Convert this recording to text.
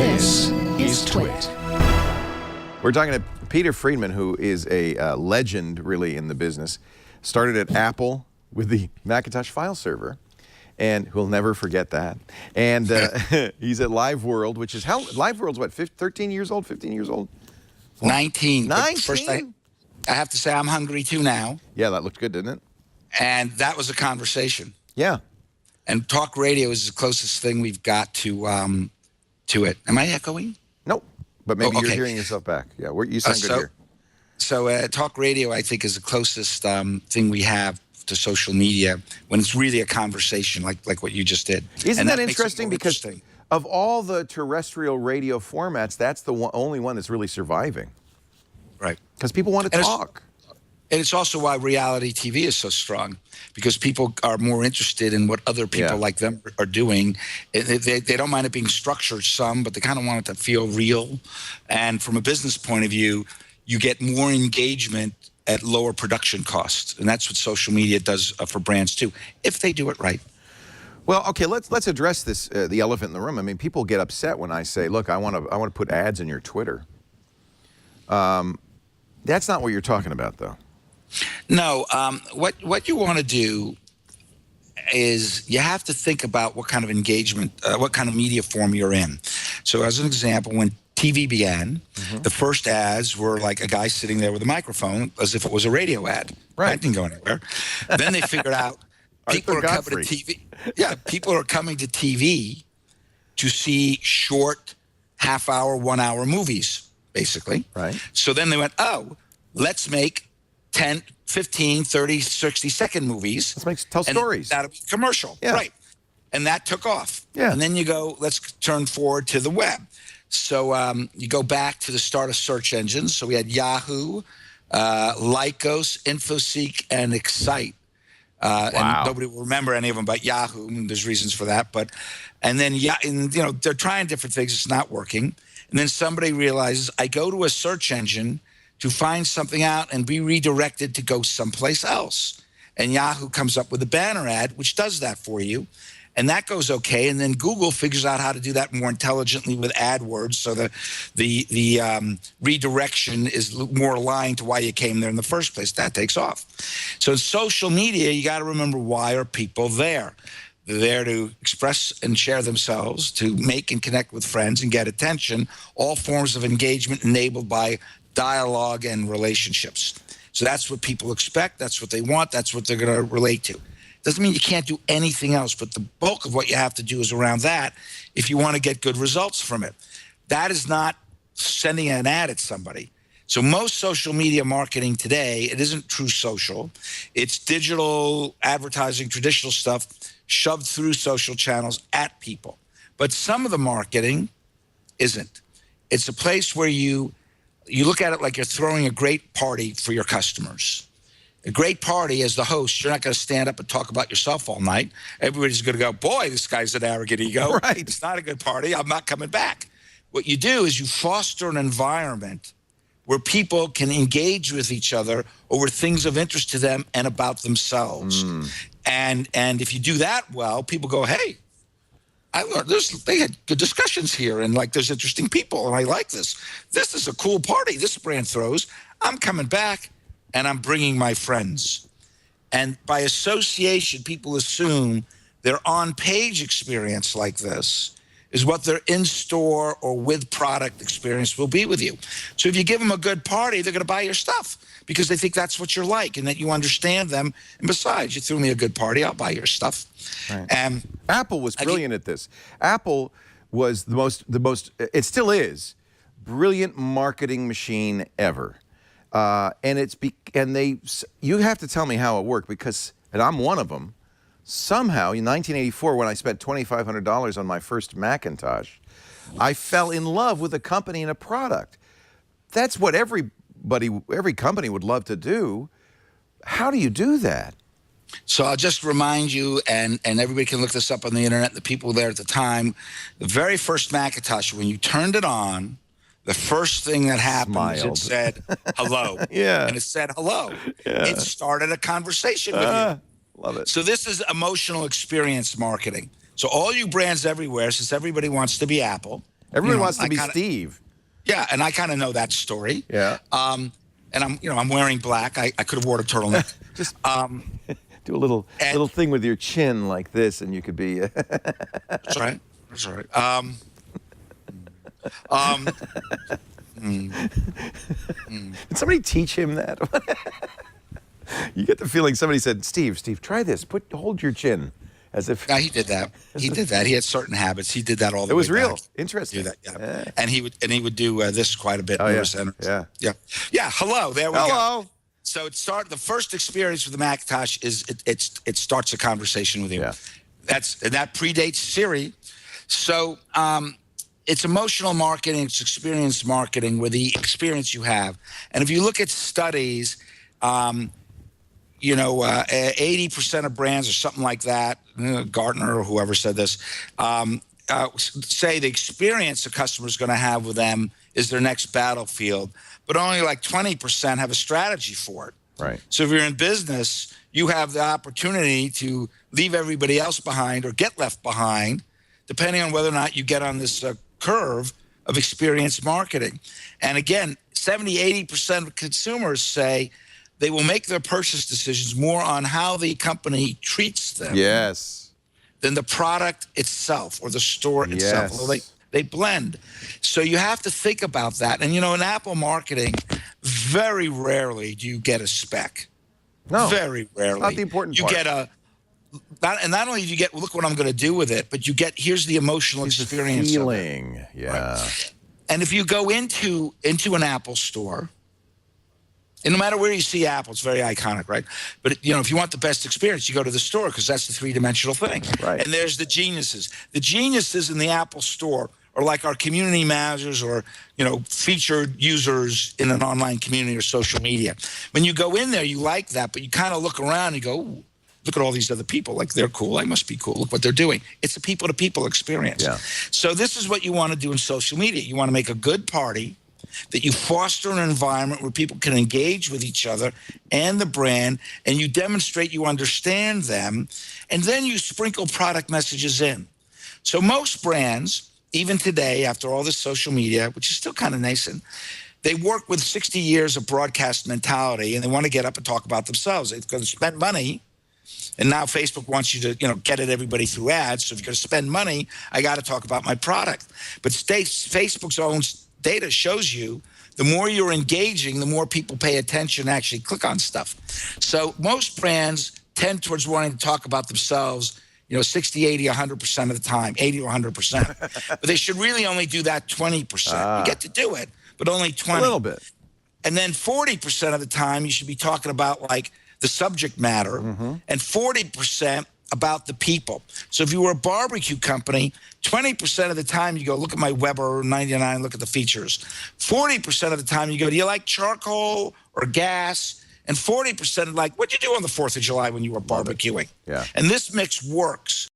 This is Twit. We're talking to Peter Friedman, who is a legend, really, in the business. Started at Apple with the Macintosh file server, and who'll never forget that. And he's at Live World, which is how Live World's what, 13 years old, 15 years old? 19. 19? First, I have to say I'm hungry too now. Yeah, that looked good, didn't it? And that was a conversation. Yeah. And talk radio is the closest thing we've got to it. Am I echoing? Nope. But maybe okay. you're hearing yourself back. Yeah, you sound good here. So talk radio, I think, is the closest thing we have to social media when it's really a conversation like what you just did. Isn't that interesting? Because of all the terrestrial radio formats, that's the only one that's really surviving. Right. Because people want to talk. And it's also why reality TV is so strong, because people are more interested in what other people like them are doing. They don't mind it being structured some, but they kind of want it to feel real. And from a business point of view, you get more engagement at lower production costs. And that's what social media does for brands too, if they do it right. Well, okay, let's address this, the elephant in the room. I mean, people get upset when I say, look, I want to put ads in your Twitter. That's not what you're talking about, though. No, what you want to do is you have to think about what kind of engagement, what kind of media form you're in. So as an example, when TV began, the first ads were like a guy sitting there with a microphone as if it was a radio ad. Right. That didn't go anywhere. Then they figured out people are coming to TV. Yeah, people are coming to TV to see short half-hour, 1-hour movies, basically. Right. So then they went, oh, let's make 10, 15, 30, 60-second movies. Let's tell stories. That'll be commercial. Yeah. Right. And that took off. Yeah. And then you go, let's turn forward to the web. So you go back to the start of search engines. So we had Yahoo, Lycos, InfoSeek, and Excite. And nobody will remember any of them but Yahoo. And there's reasons for that. And then, they're trying different things. It's not working. And then somebody realizes, I go to a search engine to find something out and be redirected to go someplace else. And Yahoo comes up with a banner ad, which does that for you. And that goes okay. And then Google figures out how to do that more intelligently with AdWords. So the redirection is more aligned to why you came there in the first place. That takes off. So in social media, you got to remember, why are people there? They're there to express and share themselves, to make and connect with friends and get attention, all forms of engagement enabled by dialogue and relationships. So that's what people expect. That's what they want. That's what they're going to relate to. Doesn't mean you can't do anything else, but the bulk of what you have to do is around that if you want to get good results from it. That is not sending an ad at somebody. So most social media marketing today, it isn't true social. It's digital advertising, traditional stuff shoved through social channels at people. But some of the marketing isn't. It's a place where you look at it like you're throwing a great party for your customers. A great party, as the host, you're not going to stand up and talk about yourself all night. Everybody's going to go, boy, this guy's an arrogant ego. Right. It's not a good party. I'm not coming back. What you do is you foster an environment where people can engage with each other over things of interest to them and about themselves. And if you do that well, people go, hey, I learned they had good discussions here, and there's interesting people, and I like this. This is a cool party this brand throws. I'm coming back, and I'm bringing my friends. And by association, people assume their on-page experience like this is what their in-store or with product experience will be with you. So if you give them a good party, they're going to buy your stuff because they think that's what you're like and that you understand them. And besides, you threw me a good party, I'll buy your stuff. Right. And Apple was brilliant at this. Apple was the most, it still is, brilliant marketing machine ever. You have to tell me how it worked, because, and I'm one of them, somehow in 1984, when I spent $2,500 on my first Macintosh, I fell in love with a company and a product. That's what every company would love to do. How do you do that? So I'll just remind you, and everybody can look this up on the internet, the people there at the time, the very first Macintosh, when you turned it on, the first thing that happened is it said hello. Yeah. And it said hello. Yeah. It started a conversation with you. Love it. So this is emotional experience marketing. So all you brands everywhere, since everybody wants to be Apple, Everyone wants to be Steve. Yeah, and I kind of know that story. Yeah. And I'm wearing black. I could have worn a turtleneck. Just do a little thing with your chin like this, and you could be. That's right. That's right. Did somebody teach him that? You get the feeling somebody said, Steve, try this. Hold your chin. As if. Yeah, he did that. He did that. He had certain habits. He did that all the way back. It was real. Interesting. That, yeah. And he would do this quite a bit. Oh, yeah. Yeah. Hello. There we go. Hello. So the first experience with the Macintosh is it starts a conversation with you. Yeah. That predates Siri. So it's emotional marketing, it's experience marketing with the experience you have. And if you look at studies, 80% of brands or something like that, Gartner or whoever said this, say the experience the customer is going to have with them is their next battlefield, but only like 20% have a strategy for it. Right. So if you're in business, you have the opportunity to leave everybody else behind or get left behind, depending on whether or not you get on this curve of experience marketing. And again, 70, 80% of consumers say they will make their purchase decisions more on how the company treats them. Yes. Than the product itself or the store itself. Yes. Well, they blend. So you have to think about that. And, in Apple marketing, very rarely do you get a spec. No. Very rarely. Not the important part. You get not only do you get, look what I'm going to do with it, but you get, here's the emotional experience. The feeling. Of it. Yeah. Right. And if you go into an Apple store, and no matter where you see Apple, it's very iconic, right? But, if you want the best experience, you go to the store because that's the three-dimensional thing. Right. And there's the geniuses. The geniuses in the Apple store are like our community managers or, featured users in an online community or social media. When you go in there, you like that, but you kind of look around and you go, ooh, look at all these other people. Like, they're cool. I must be cool. Look what they're doing. It's a people-to-people experience. Yeah. So this is what you want to do in social media. You want to make a good party, that you foster an environment where people can engage with each other and the brand, and you demonstrate you understand them, and then you sprinkle product messages in. So most brands, even today, after all this social media, which is still kind of nascent, they work with 60 years of broadcast mentality, and they want to get up and talk about themselves. They're going to spend money, and now Facebook wants you to, get at everybody through ads. So if you're going to spend money, I got to talk about my product. But Facebook's own data shows you the more you're engaging, the more people pay attention and actually click on stuff. So most brands tend towards wanting to talk about themselves, 60, 80, 100% of the time, 80 or 100%. But they should really only do that 20%. You get to do it, but only 20. A little bit. And then 40% of the time, you should be talking about like the subject matter, and 40% about the people. So if you were a barbecue company, 20% of the time you go, look at my Weber 99, look at the features. 40% of the time you go, do you like charcoal or gas? And 40% like, what'd you do on the 4th of July when you were barbecuing? Yeah. And this mix works.